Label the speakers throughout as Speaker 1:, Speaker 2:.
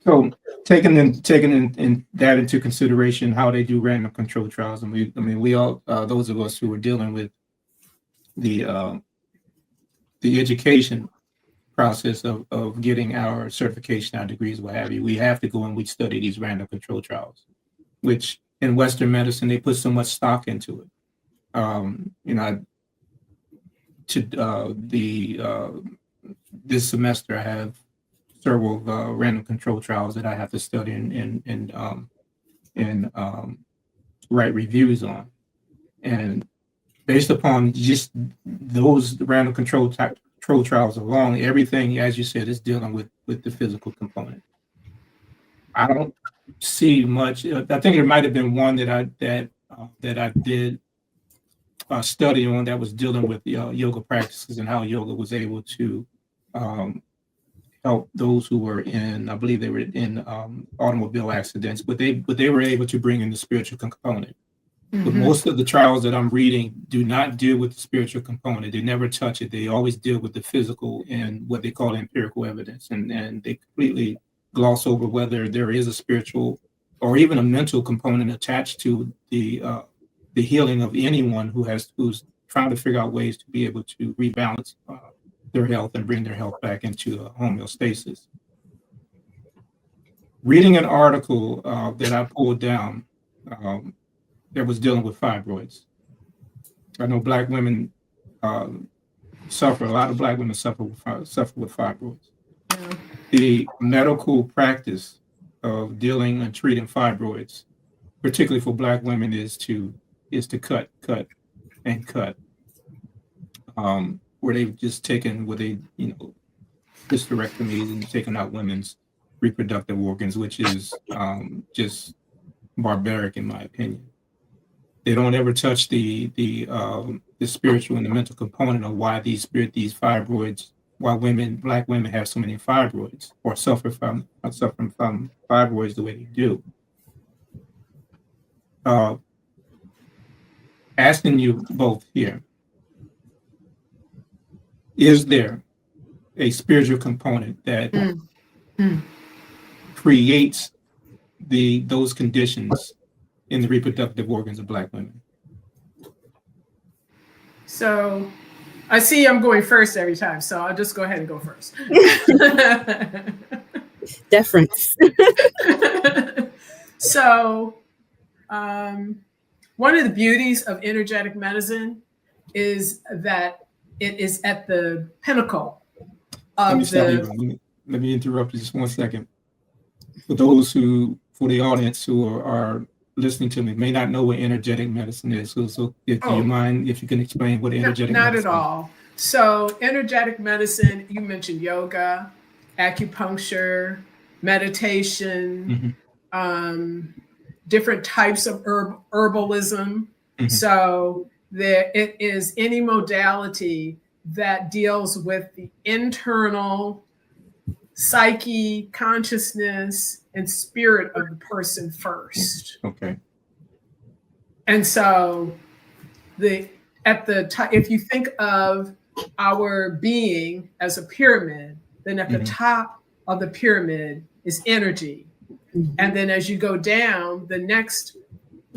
Speaker 1: So taking in that into consideration, how they do random control trials, and we all those of us who are dealing with the uh, the education process of getting our certification, our degrees, what have you, we have to go and we study these random control trials, which in Western medicine they put so much stock into it. You know, to the this semester I have several random control trials that I have to study and write reviews on. And based upon just those random control trials alone, everything, as you said, is dealing with the physical component. I don't see much. I think there might have been one that I did study on that was dealing with yoga practices and how yoga was able to um, help those who were in, I believe they were in automobile accidents, but they were able to bring in the spiritual component. But
Speaker 2: Mm-hmm.
Speaker 1: most of the trials that I'm reading do not deal with the spiritual component. They never touch it. They always deal with the physical and what they call empirical evidence, and they completely gloss over whether there is a spiritual or even a mental component attached to the healing of anyone who's trying to figure out ways to be able to rebalance their health and bring their health back into homeostasis. Reading an article that I pulled down um, that was dealing with fibroids. I know black women uh, suffer. A lot of black women suffer with fibroids.
Speaker 2: Yeah.
Speaker 1: The medical practice of dealing and treating fibroids, particularly for black women, is to cut, and cut. Where they've just taken where they hysterectomies and taken out women's reproductive organs, which is just barbaric in my opinion. They don't ever touch the spiritual and the mental component of why these fibroids, why black women have so many fibroids or suffering from fibroids the way they do. Uh, Asking you both here, is there a spiritual component that
Speaker 2: Mm.
Speaker 1: creates those conditions in the reproductive organs of black women?
Speaker 2: So I see I'm going first every time, so I'll just go ahead and go first.
Speaker 3: Deference.
Speaker 2: So, one of the beauties of energetic medicine is that it is at the pinnacle
Speaker 1: Let me
Speaker 2: of
Speaker 1: stop you.
Speaker 2: the.
Speaker 1: Let me interrupt you just 1 second. For the audience who are listening to me, may not know what energetic medicine is. So if do you
Speaker 2: Oh,
Speaker 1: mind if you can explain what energetic
Speaker 2: not at
Speaker 1: medicine is?
Speaker 2: all. So, energetic medicine, you mentioned yoga, acupuncture, meditation,
Speaker 1: Hmm.
Speaker 2: um, different types of herbalism.
Speaker 1: Hmm.
Speaker 2: So there it is any modality that deals with the internal psyche, consciousness, and spirit of the person first.
Speaker 1: Okay.
Speaker 2: And so the at the top, if you think of our being as a pyramid, then at the
Speaker 1: Hmm.
Speaker 2: top of the pyramid is energy. And then as you go down, the next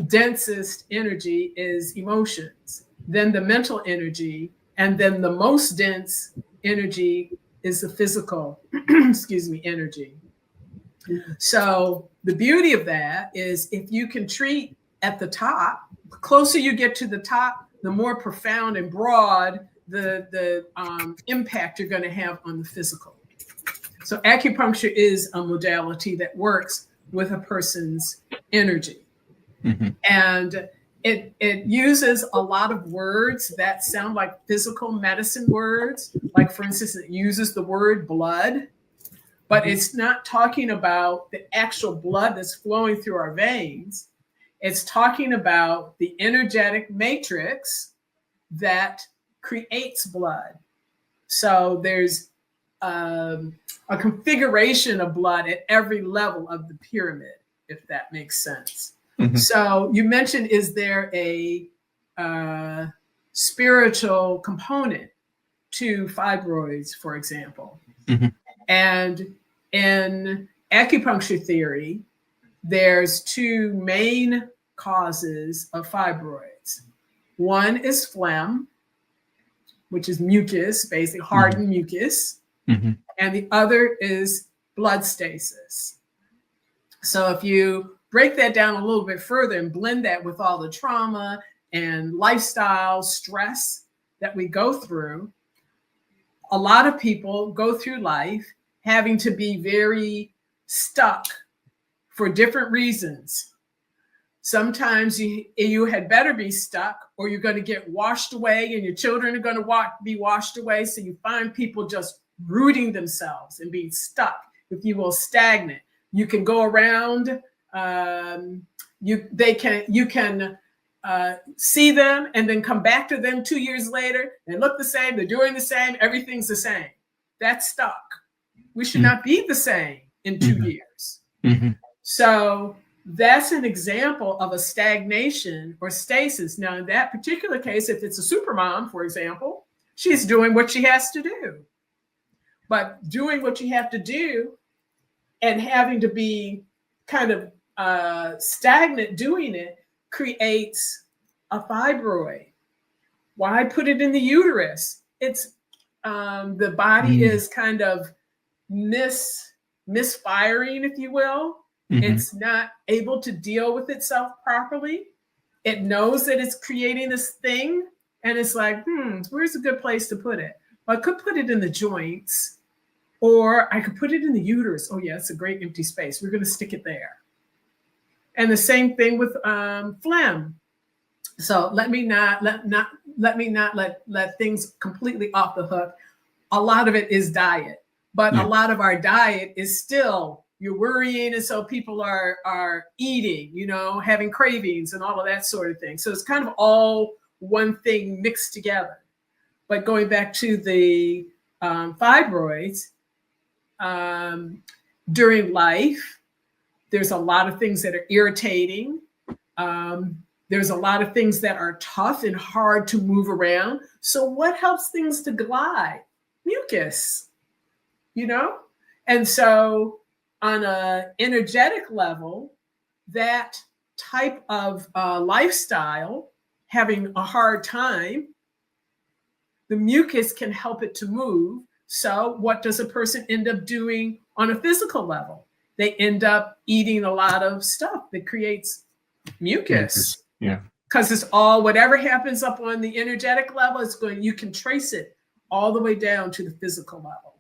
Speaker 2: densest energy is emotions, then the mental energy, and then the most dense energy is the physical, excuse me, energy. So the beauty of that is if you can treat at the top, the closer you get to the top, the more profound and broad the impact you're going to have on the physical. So acupuncture is a modality that works with a person's energy.
Speaker 1: Hmm.
Speaker 2: And it uses a lot of words that sound like physical medicine words. Like, for instance, it uses the word blood, but it's not talking about the actual blood that's flowing through our veins. It's talking about the energetic matrix that creates blood. So there's a configuration of blood at every level of the pyramid, if that makes sense.
Speaker 1: Hmm.
Speaker 2: So you mentioned, is there a spiritual component to fibroids, for example?
Speaker 1: Hmm.
Speaker 2: And in acupuncture theory, there's two main causes of fibroids. One is phlegm, which is mucus, basically hardened mucus, and the other is blood stasis. So if you break that down a little bit further and blend that with all the trauma and lifestyle stress that we go through, a lot of people go through life having to be very stuck for different reasons. Sometimes you had better be stuck, or you're going to get washed away, and your children are going to be washed away. So you find people just rooting themselves and being stuck, if you will, stagnant. You can go around. You can see them and then come back to them 2 years later. They look the same. They're doing the same. Everything's the same. That's stuck. We should not be the same in 2 years. So that's an example of a stagnation or stasis. Now, in that particular case, if it's a supermom, for example, she's doing what she has to do. But doing what you have to do and having to be kind of stagnant doing it creates a fibroid. Why put it in the uterus? It's the body is kind of misfiring, if you will. It's not able to deal with itself properly. It knows that it's creating this thing, and it's like, where's a good place to put it? Well, I could put it in the joints, or I could put it in the uterus. Oh yeah, it's a great empty space. We're going to stick it there. And the same thing with phlegm. So let me not let things completely off the hook. A lot of it is diet, but a lot of our diet is still, you're worrying, and so people are eating, having cravings and all of that sort of thing. So it's kind of all one thing mixed together. But going back to the fibroids, during life, there's a lot of things that are irritating. There's a lot of things that are tough and hard to move around. So what helps things to glide? Mucus, And so on an energetic level, that type of lifestyle, having a hard time, the mucus can help it to move. So what does a person end up doing on a physical level? They end up eating a lot of stuff that creates mucus.
Speaker 1: Yeah.
Speaker 2: Because it's all, whatever happens up on the energetic level, you can trace it all the way down to the physical level.